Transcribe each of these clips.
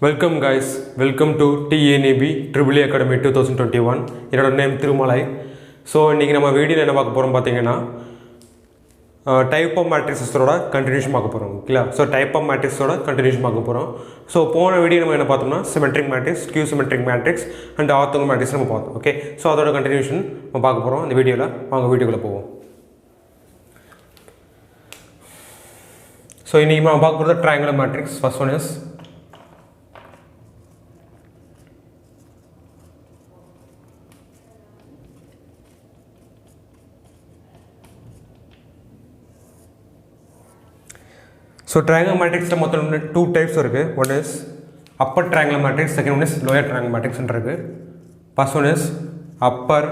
Welcome guys, welcome to TNAB triple academy 2021. என்னோட name Thirumalai. So இன்றைக்கி நம்ம வீடியோவில் என்ன பார்க்க போகிறோம் பார்த்தீங்கன்னா, டைப் ஆஃப் மேட்ரிக்ஸோட கண்டினியூஷன் பார்க்க போகிறோம். ஓகேங்களா? ஸோ டைப் ஆஃப் மேட்ரிக்ஸோட கண்டினியூஷன் பார்க்க போகிறோம். ஸோ போன வீடியோ நம்ம என்ன பார்த்தோம்னா, symmetric matrix, skew symmetric matrix and ortho matrix நம்ம பார்த்தோம். ஓகே, ஸோ அதோட கண்டினியூஷன் நம்ம பார்க்க போகிறோம் இந்த வீடியோவில். வாங்க வீடியோக்குள்ளே போவோம். ஸோ இன்றைக்கி நம்ம பார்க்க போகிறது triangular matrix. First one is triangular matrix மொத்தம் two types இருக்கு. One is upper triangular matrix, second one is lower triangular matrix இருக்கு. First one is upper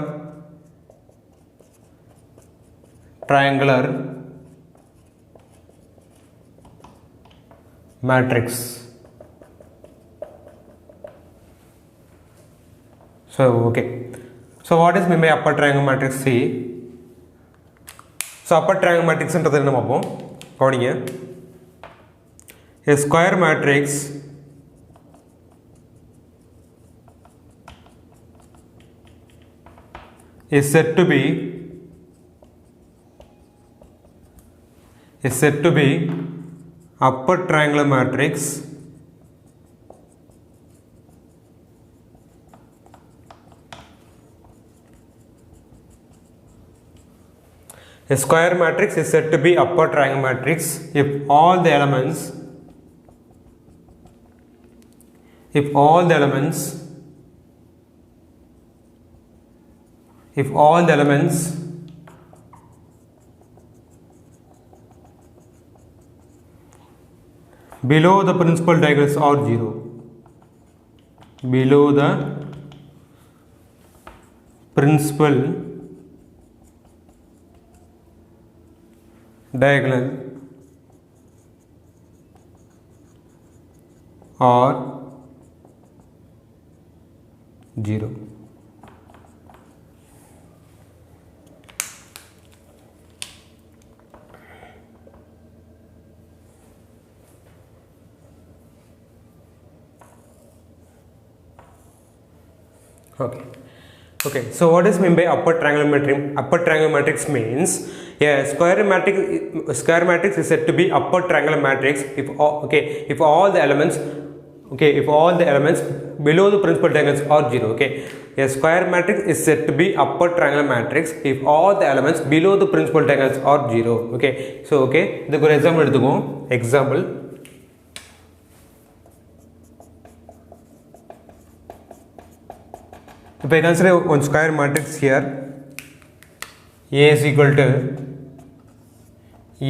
triangular matrix. So okay, so what is meant by upper triangular matrix? See, so upper triangular matrix ன்றது என்ன பார்ப்போம். கவனிங்க. A square matrix is said to be upper triangular matrix A square matrix is said to be upper triangular matrix if all the elements below the principal diagonals are 0. Below the principal diagonal are 0. Okay, so what is meant by upper triangular matrix? Upper triangular matrix means a square matrix is said to be upper triangular matrix if all the elements below the principal diagonals are 0. Okay, a square matrix is said to be upper triangular matrix if all the elements below the principal diagonals are 0. Okay, so okay, இதுக்கு ஒரு example எடுத்துக்குவோம். Example, if I consider one square matrix here, A is equal to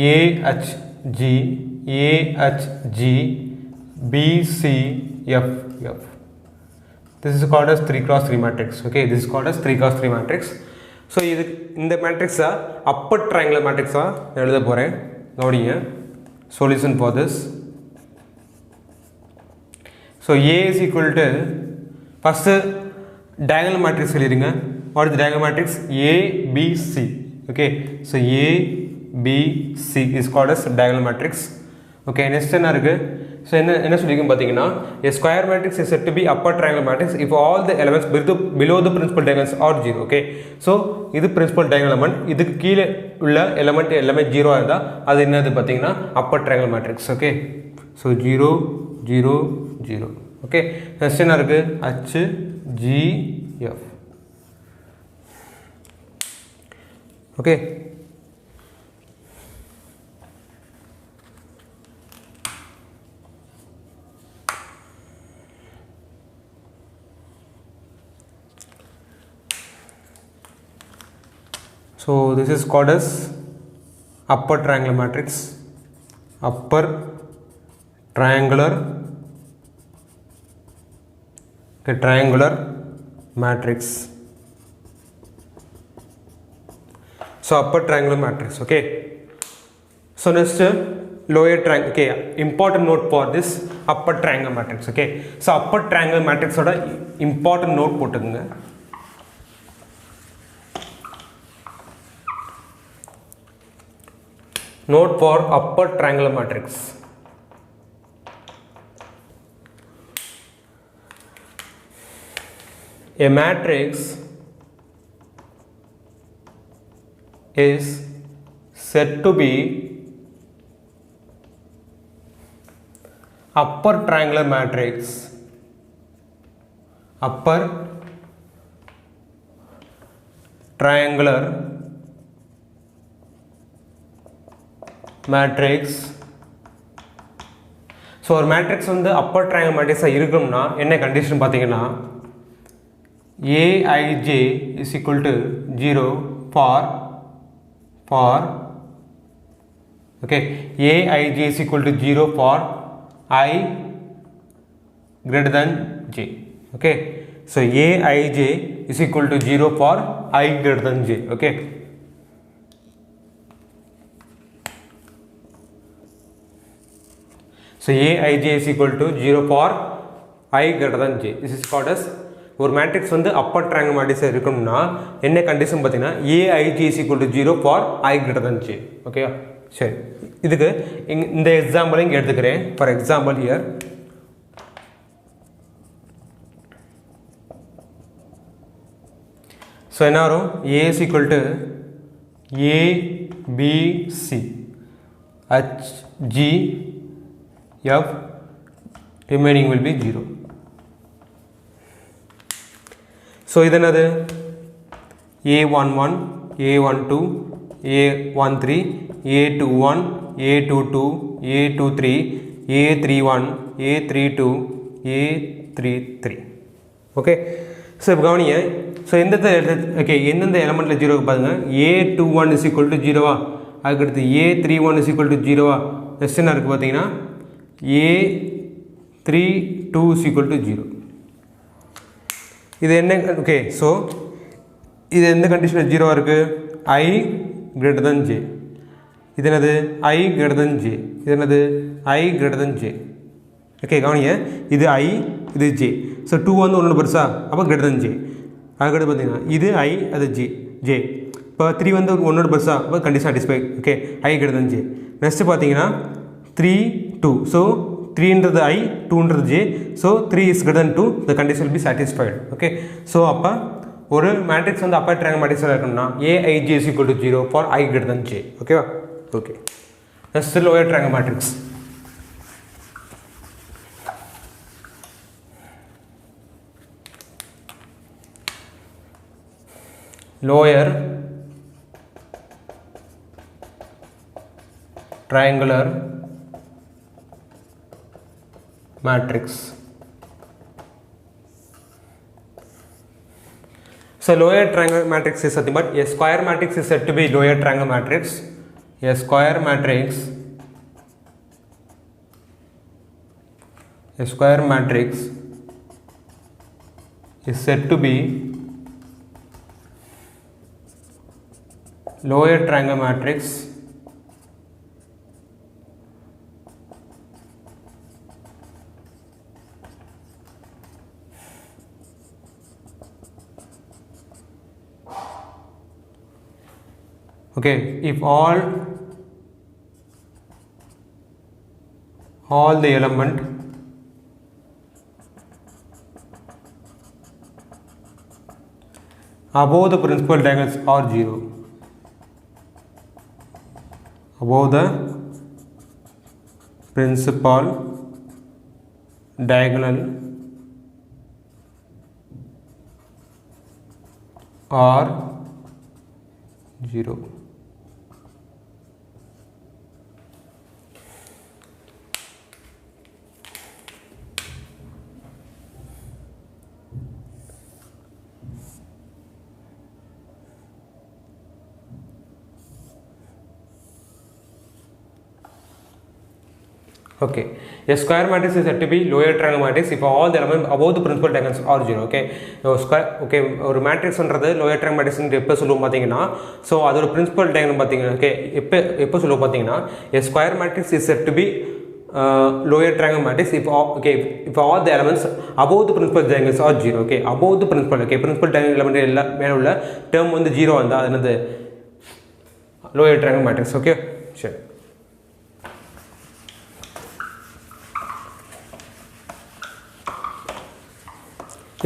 AHG BCF. This is called as 3x3 matrix. Okay, this is called as 3x3 matrix. So இந்த matrix upper triangular matrix எழுத போறேன். கவனிங்க. Solution for this. So A is equal to, first diagonal matrix சொல்லிருங்க. What is the diagonal matrix? ABC. Okay, so ABC is called as diagonal matrix. Okay, next என்ன இருக்கு? So என்ன சொல்லிருக்கோம் பாத்தீங்கன்னா, a square matrix is said to be upper triangular matrix if all the elements below the principal diagonals are 0. Okay, so இது principal diagonal element, இதுக்கு கீழே உள்ள element எல்லாமே 0 இருந்தா அது என்னது பாத்தீங்கன்னா upper triangular matrix. Okay, so 0 0 0. Okay, next என்ன இருக்கு? HGF. Okay, so this is called as upper triangular matrix. Upper triangular matrix. So upper triangular matrix. Okay, so next lower triangle. Okay, important note for this upper triangular matrix. Okay, so upper triangular matrix oda important note போட்டுங்க. Note for upper triangular matrix. a matrix is said to be upper triangular matrix. Upper triangular matrix. So ஒரு matrix வந்து Appar triangle மேட்ரிக்ஸாக இருக்கும்னா என்ன condition பார்த்தீங்கன்னா aij is equal to 0 for okay, aij is equal to 0 for I greater than j. Okay, so aij is equal to 0 for I greater than j. Okay, so aij is equal to 0 for I greater than j. This is called as ஒரு matrix வந்து Appar triangle மேட்ரிக்ஸாக இருக்கணும்னா என்ன condition பார்த்தீங்கன்னா aij is equal to 0 for I greater than j. ஓகேவா? சரி, இதுக்கு இந்த எக்ஸாம்பிள் இங்கே எடுத்துக்கிறேன். ஃபார் எக்ஸாம்பிள் ஹியர் ஸோ என்ன வரும்? a is equal to a b c h g f remaining will be 0. So இது என்னது? a11 a12 a13 a21 a22 a23 a31 a32 a33. Okay, so இப்போ கவனிங்க. ஸோ ஓகே, எந்தெந்த எலமெண்ட்டில் ஜீரோக்கு பாருங்கள். a21 is equal to 0வா, அதுக்கடுத்து a31 is equal to 0வா, next என்ன இருக்குது பார்த்தீங்கன்னா a32 is equal to 0. இது என்ன? ஓகே, ஸோ இது எந்த கண்டிஷனில் ஜீரோவாக இருக்குது? I greater than j. இது என்னது? I greater than j. இது என்னது? I greater than j. Okay, கவனிங்க, இது I, இது j. ஸோ 2 வந்து ஒன்று பெருசா, அப்போ greater than j. அதுக்கடுத்து பார்த்தீங்கன்னா இது I, அது j. இப்போ 3 வந்து ஒன்னோட பெருசா, அப்போ condition satisfy. Okay, I greater than j. Next பார்த்தீங்கன்னா 3 2. ஸோ 3ன்றது I, 2ன்றது j. So 3 is greater than 2, the condition will be satisfied. Okay, so அப்போ ஒரு மேட்ரிக்ஸ் வந்து அப்பர் ட்ரையாங்கிள் மேட்ரிக்ஸாக இருக்கணும்னா aij is equal to 0 for I greater than j. ஓகேவா? Okay, next lower triangle matrix. Lower triangular matrix. So lower triangular matrix is nothing but a square matrix is said to be lower triangular matrix. A square matrix is said to be lower triangular matrix okay if all the element above the principal diagonals are 0. Above the principal diagonal are 0. Okay, a square matrix is said to be lower triangle matrix if all the elements above the principal diagonals are 0. Okay, so square okay ஒரு மேட்ரிக்ஸ்ன்றது lower triangle matrix எப்போ சொல்லுவோம் பார்த்தீங்கன்னா, so அதோட principal diagonal பார்த்தீங்கன்னா okay எப்போ சொல்லுவோம் பார்த்தீங்கன்னா a square matrix is said to be lower triangle matrix if all the elements above the principal diagonals are 0. Okay, above the principal principal diagonal element எல்லாம் மேலே உள்ள டேர்ம் வந்து 0 வந்தால் அது என்னது லோயர் ட்ரையாங்கிள் மேட்ரிக்ஸ். ஓகே, சரி.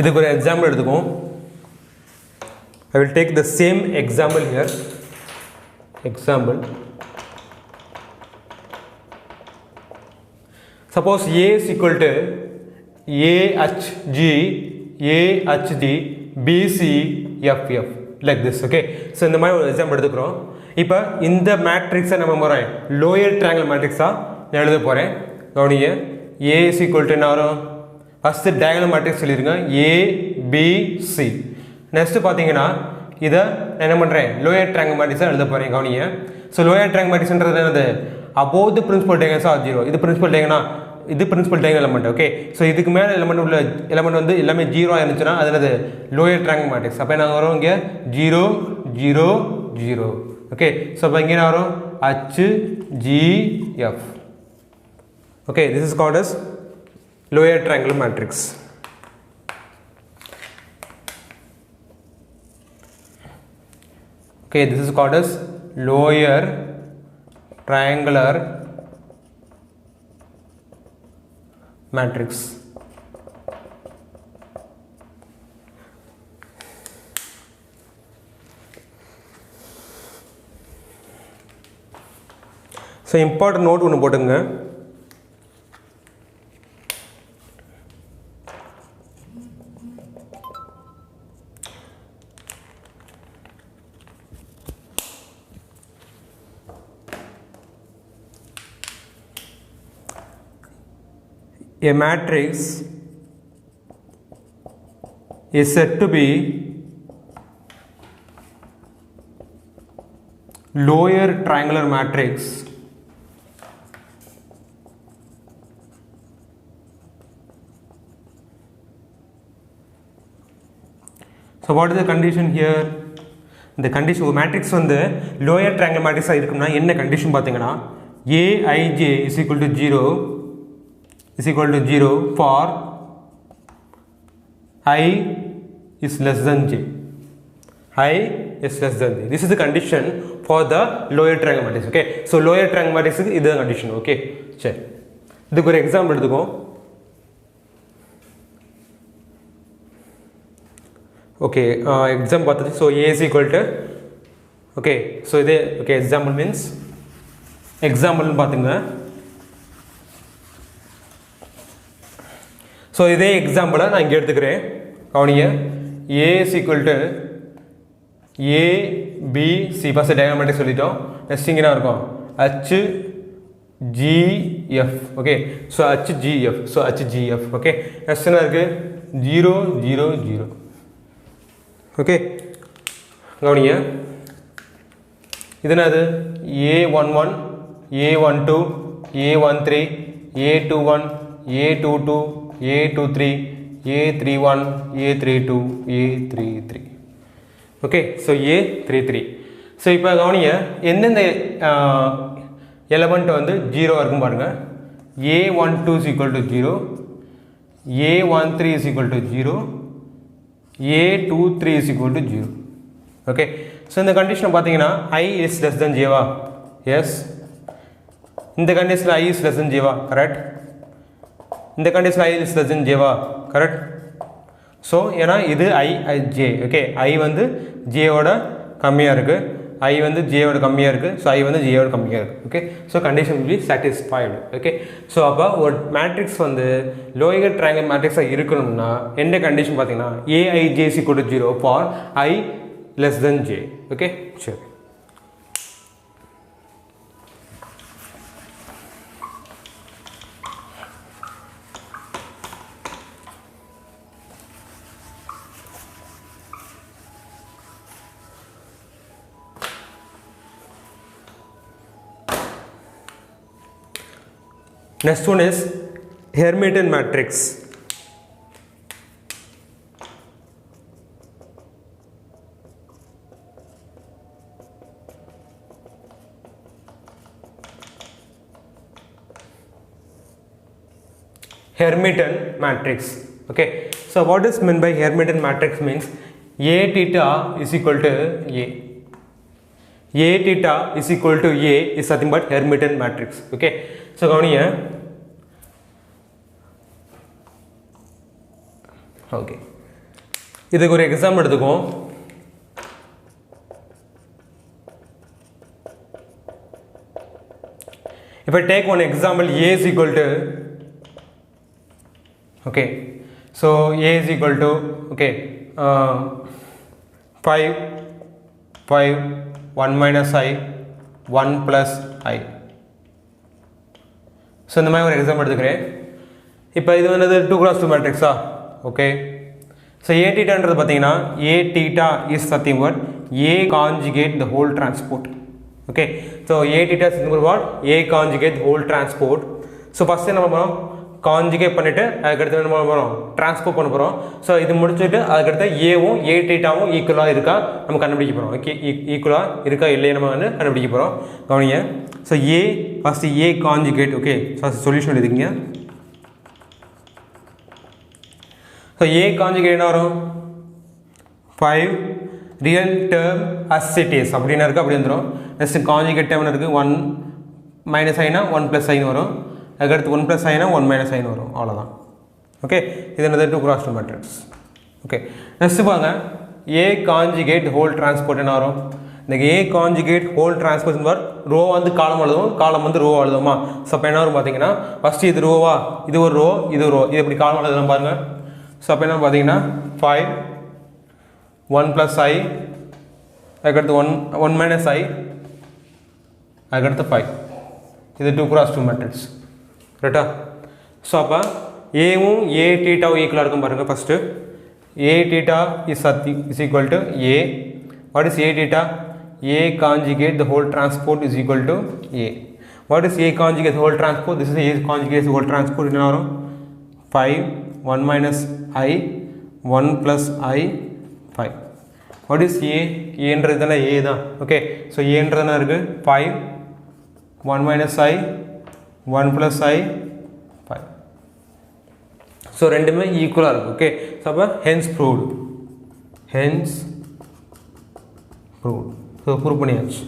இதுக்கு ஒரு எக்ஸாம்பிள் எடுத்துக்குவோம். I will take the same example here. Example. Suppose A is equal to AHG, AHG, BC, FF like this. Okay. So இந்த மாதிரி ஒரு எக்ஸாம்பிள் எடுத்துக்கிறோம். இப்போ இந்த மேட்ரிக்ஸை நம்ம போகிறேன் லோயர் ட்ரையாங்கிள் மேட்ரிக்ஸாக எழுத போகிறேன். கவனிங்க, A is equal to என்ன வரும்? ஃபஸ்ட்டு டயகனல் மேட்ரிக்ஸ் சொல்லிடுங்க ABC. நெக்ஸ்ட்டு பார்த்தீங்கன்னா இதை என்ன பண்ணுறேன் லோயர் ட்ரையாங்கிள் மேட்ரிக்ஸாக எழுத போகிறேன். கவனிங்க, ஸோ லோயர் ட்ரையாங்கிள் மேட்ரிக்ஸ்ன்றது என்னது? Above the principal diagonals are 0. இது பிரின்சிபல் டயகனா, இது principal diagonal element. Okay, so இதுக்கு மேலே எலமெண்ட் உள்ள எலமெண்ட் வந்து எல்லாமே 0 இருந்துச்சுன்னா அது என்னது? Lower triangle matrix. அப்போ என்ன வரும்? இங்கே 0 0 0. ஓகே, ஸோ அப்போ இங்கே என்ன வரும்? HGF. Okay, this is called as lower triangular matrix. Okay, this is called as lower triangular matrix. So important note ஒன்று போட்டுங்க. A matrix is said to be lower triangular matrix so what is the condition here? The condition of matrix வந்து lower triangular matrix இருக்கும்னா என்ன condition பார்த்தீங்கன்னா Aij is equal to 0 is equal to 0 for I is less than j. I is less than j. This is the condition for the lower triangle matrix. Okay, so lower triangle matrix is the condition. Okay, சரி, இதுக்கு ஒரு example எடுத்துக்கோ. Okay, example பார்த்தது. So A is equal to okay, so இது okay example means example பார்த்துங்க. So இதே எக்ஸாம்பிளை நான் இங்கே எடுத்துக்கிறேன். கவனிங்க, A is equal to ABC. First diagonal matrix சொல்லிட்டோம். நெக்ஸ்ட் இங்கே என்ன இருக்கும்? HGF. Okay, so HGF. So HGF. Okay, next என்ன இருக்குது? 0 0 0. ஓகே, கவனிங்க, இது என்னது? A11, A12, A13, A21, A22, A23, A31, A32, A33. Okay, so A33. So இப்போ கவனிங்க, எந்தெந்த எலமெண்ட் வந்து 0 இருக்கும் பாருங்கள். A12 is equal to 0, A13 is equal to 0, A23 is equal to 0. Okay, so இந்த கண்டிஷனை பார்த்தீங்கன்னா I is less than j வா? எஸ். இந்த கண்டிஷனில் I is less than j வா? கரெக்ட். இந்த condition I is less than j வா? Correct. So ஏன்னா இது IJ. ஓகே, I வந்து ஜேயோட கம்மியாக இருக்குது, I வந்து ஜேயோட கம்மியாக இருக்குது, ஸோ I வந்து ஜேயோட கம்மியாக இருக்குது. Okay, so condition will be satisfied. Okay, so அப்போ ஒரு மேட்ரிக்ஸ் வந்து லோயர் ட்ரையாங்கிள் மேட்ரிக்ஸாக இருக்கணும்னா என்ன கண்டிஷன் பார்த்தீங்கன்னா AIJ is equal to 0 for I less than j. Okay, சரி. Next one is Hermitian matrix. Hermitian matrix. Okay, so what is meant by Hermitian matrix means A theta is equal to A. A theta is equal to A is nothing but Hermitian matrix. Okay, so கவனிங்க. Okay, இதுக்கு ஒரு example எடுத்துக்குவோம். If I take one example, A is equal to, okay, so A is equal to, okay, 5, 1 minus I, 1 plus I. So இந்த மாதிரி ஒரு example எடுத்துக்கிறேன். இப்போ இது வந்து 2x2 மேட்ரிக்ஸா? ஓகே. ஸோ A thetaன்றது பார்த்தீங்கன்னா A theta is nothing but A conjugate the whole transport. Okay, so A theta is equal to what? A conjugate the whole transport. So first என்ன பண்ணுறோம்? கான்ஜுகேட் பண்ணிவிட்டு அதுக்கடுத்து என்ன பண்ண போகிறோம்? ட்ரான்ஸ்போர்ட் பண்ண போகிறோம். ஸோ இது முடிச்சுட்டு அதுக்கடுத்து ஏவும் A thetaவும் ஈக்குவலாக இருக்கா நம்ம கண்டுபிடிக்க போகிறோம். ஓகே, ஈக்குவலாக இருக்கா இல்லையா நம்ம வந்து கண்டுபிடிக்க போகிறோம். கவனிங்க. So A first A conjugate. Okay, so solution எழுதிக்கிங்க. ஸோ A கான்ஜுகேட் என்ன வரும்? 5 real term as it is அப்படின்னு இருக்குது, அப்படி வந்துடும். நெக்ஸ்ட் கான்ஜுகேட் டேர்ம் இருக்குது 1 மைனஸ் ஐனா 1 ப்ளஸ் ஐன்னு வரும். அதுக்கடுத்து 1 ப்ளஸ் ஐனா 1 மைனஸ் ஐன்னு வரும். அவ்வளோதான். ஓகே, இது என்னது 2x2 மேட்ரிக்ஸ். ஓகே, நெக்ஸ்ட் பாருங்க, A கான்ஜுகேட் ஹோல் டிரான்ஸ்போர்ட் என்ன வரும்? இந்த A கான்ஜுகேட் ஹோல் டிரான்ஸ்போர்ட் வரும். ரோ வந்து காலம் எழுதுவோம், காலம் வந்து ரோ எழுதுவோமா? ஸோ அப்போ என்ன வரும் பார்த்தீங்கன்னா, ஃபஸ்ட்டு இது ரோவா, இது ஒரு ரோ, இது ரோ, இது எப்படி காலம் எழுதலாம் பாருங்கள். ஸோ அப்போ என்ன பார்த்தீங்கன்னா 5 1 ப்ளஸ் ஐ, அதுக்கடுத்து 1 மைனஸ் ஐ, அதுக்கடுத்து 5. இது 2x2 மேட்ரிக்ஸ். ரைட்டா? ஸோ அப்போ ஏவும் A thetaவும் ஈக்குவலாக இருக்கும் பாருங்கள். First A theta is equal to A. What is A theta? A conjugate the whole transport is equal to A. What is A conjugate the whole transport? This is A conjugate the whole transport. என்ன வரும்? 5 1 minus I 1 plus I 5. What is A? ஏன்றது தானே A தான். Okay, so ஏன்றது என்ன இருக்குது? 5 1 minus I 1 plus I 5. So ரெண்டுமே ஈக்குவலாக இருக்குது. ஓகே, ஸோ அப்போ hence proved. Hence proved. So prove பண்ணியாச்சு.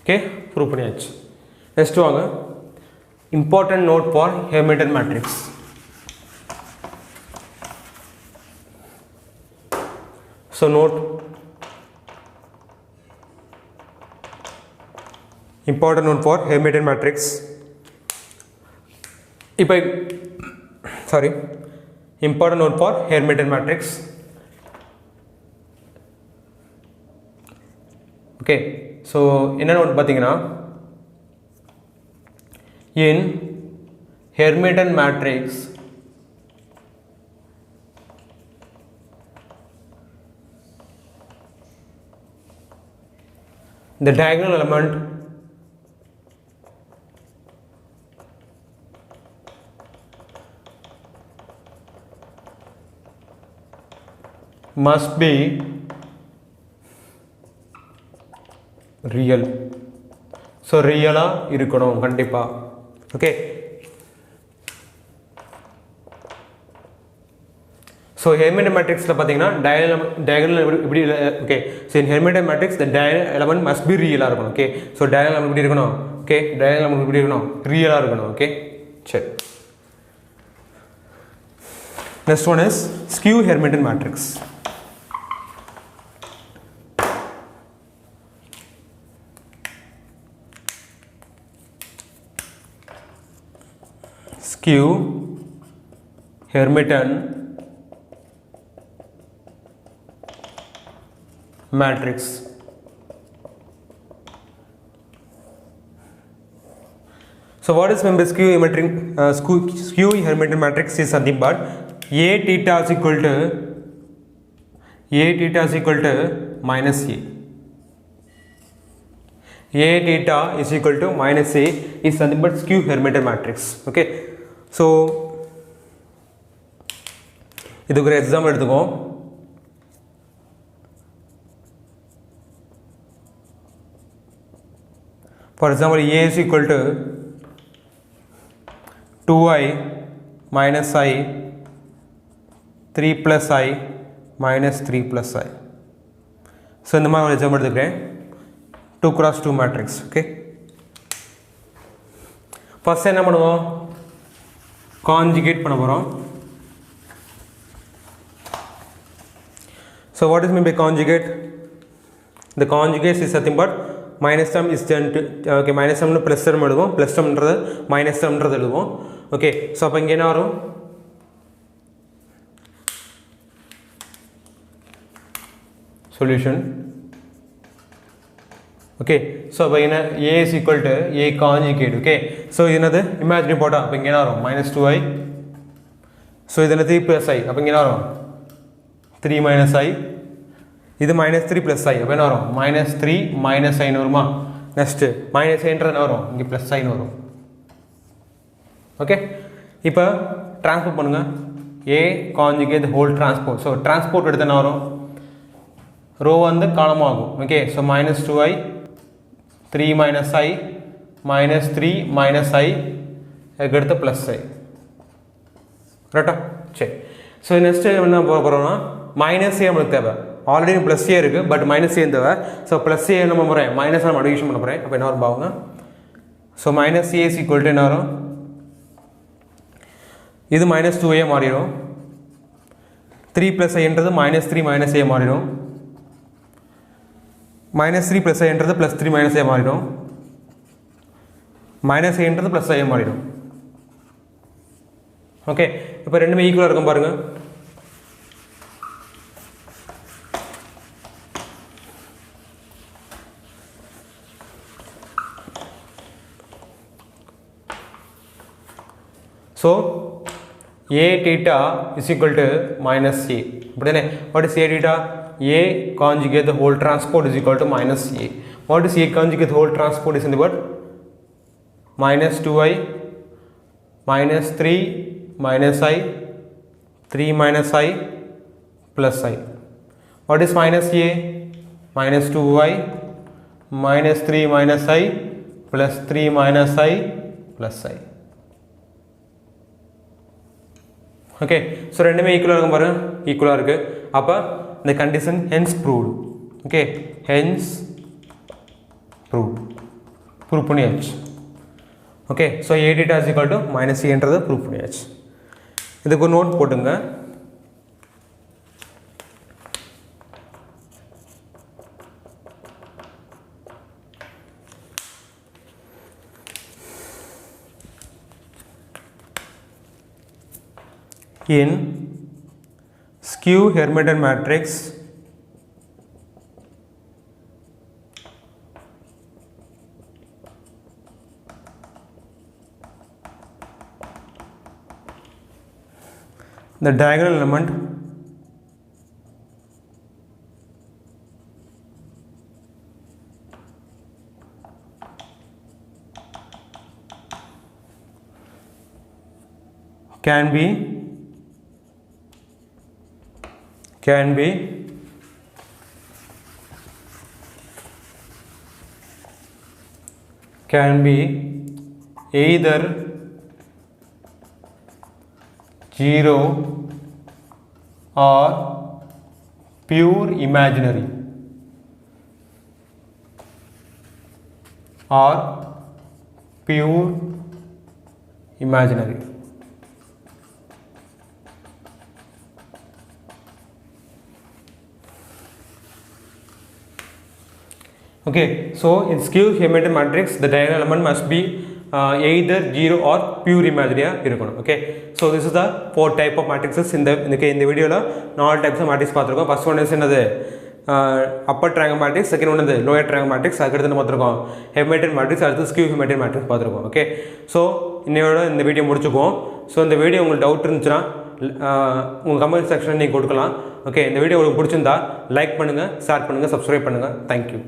ஓகே, ப்ரூவ் பண்ணியாச்சு. நெக்ஸ்ட் வாங்க, important note for hermitian matrix. So note, important note for Hermitian matrix. இப்போ sorry, important note for Hermitian matrix. Okay, so என்ன note பார்த்தீங்கன்னா, in Hermitian matrix the diagonal element must be real. So ரியலாக இருக்கணும் கண்டிப்பாக. Okay, so Hermitian மேட்ரிக்ஸில் பார்த்தீங்கன்னா diagonal இப்படி. Okay, so in Hermitian matrix the diagonal element must be ரியலாக இருக்கணும். ஓகே, ஸோ டயகனல் எலமெண்ட் இப்படி இருக்கணும். ஓகே, டயகனல் எலமெண்ட் இப்படி இருக்கணும், ரியலாக இருக்கணும். ஓகே, சரி. Next one is skew Hermitian matrix. Skew Hermitian matrix. So what is member skew Hermitian matrix is nothing but A theta is equal to minus A. A theta is equal to minus A is nothing but skew Hermitian matrix. Okay, so இதுக்கு ஒரு example எடுத்துக்கோம். For example, A is equal to 2i minus I 3 plus I minus 3 plus I. So இந்த மாதிரி ஒரு example எடுத்துக்கிறேன். 2x2 matrix. Okay, first என்ன பண்ணுவோம்? Conjugate பண்ண போகிறோம். So what is meant by conjugate? The conjugate is nothing but minus term is then to, okay, minus term plus term எழுதுவோம், plus term ன்றது minus term ன்றது எழுதுவோம். Okay, so அப்ப இங்க என்ன வரும்? Solution. Okay, so அப்ப என்ன a is equal to a conjugate. Okay, so இது என்னது imaginary போட்டா அப்ப இங்க என்ன வரும்? minus 2i. So இது என்ன 3 plus i. அப்ப இங்க என்ன வரும்? 3 minus i. இது minus 3 plus i. அப்ப என்ன வரும்? minus 3 minus i ன்னு வருமா? next minus i ன்றது என்ன வரும்? இங்க plus i ன்னு வரும். Okay, இப்போ டிரான்ஸ்போர்ட் பண்ணுங்க. a conjugate the whole transport. So transport எடுத்தா என்ன வரும்? ரோ வந்து காலம் ஆகும். Okay, so minus 2i 3 minus i minus 3 minus i எடுத்து plus i. கரெக்டா? சரி. ஸோ நெக்ஸ்ட் என்ன போகிறோம்னா மைனஸ் ஏ நம்மளுக்கு தேவை. ஆல்ரெடி ப்ளஸ் ஏ இருக்குது, பட் மைனஸ் ஏ தேவை. ஸோ ப்ளஸ் ஏ நம்ம போகிறேன், மைனஸ் நான் மடிஃபிகேஷன் பண்ண போகிறேன். அப்போ என்ன வரும் பாருங்க. So minus A is equal to என்ன வரும்? இது மைனஸ் 2a மாறிடும். 3 ப்ளஸ் ஐன்றது மைனஸ் 3 மைனஸ் ஏ மாறிடும். மைனஸ் 3 ப்ளஸ் ஐன்றது ப்ளஸ் 3 மைனஸ் ஏ மாறிடும். மைனஸ் ஏன்றது ப்ளஸ் ஐ மாறிடும். ஓகே, இப்போ ரெண்டுமே ஈக்குவலாக இருக்கும் பாருங்கள். So a theta is equal to minus a. What is a theta? A conjugate the whole transport is equal to minus a. What is a conjugate the whole transport is in the word? Minus 2i minus 3 minus i 3 minus i plus i. What is minus a? Minus 2i minus 3 minus i plus 3 minus i plus i. Okay, so ரெண்டுமே ஈக்குவலாக இருக்கும் பாருங்க, ஈக்குவலாக இருக்குது. அப்போ இந்த condition hence proved. Okay, hence prove பண்ணியாச்சு. Okay, so a theta is equal to minus a-ன்றது ப்ரூவ் பண்ணியாச்சு. இதுக்கு ஒரு நோட் போட்டுங்க. In skew Hermitian matrix, the diagonal element can be either 0 or pure imaginary Okay, so in skew Hermitian matrix the diagonal element must be either 0 or pure imaginary இருக்கணும். Okay, so this is the four type of matrices. இந்த வீடியோவில் 4 types of matrix பார்த்துருக்கோம். First one is என்னது upper triangle matrix, second one வந்து lower triangle matrix, அதுக்கடுத்து பார்த்துருக்கோம் Hermitian matrix, அடுத்து skew Hermitian matrix பார்த்துருக்கோம். ஓகே, ஸோ இந்த வீடியோ முடிச்சுக்குவோம். ஸோ இந்த வீடியோ உங்களுக்கு டவுட் இருந்துச்சுன்னா உங்கள் கமெண்ட் செக்ஷனில் நீங்கள் கொடுக்கலாம். ஓகே, இந்த வீடியோ உங்களுக்கு பிடிச்சிருந்தா லைக் பண்ணுங்கள், ஷேர் பண்ணுங்கள், சப்ஸ்கிரைப் பண்ணுங்கள். தேங்க்யூ.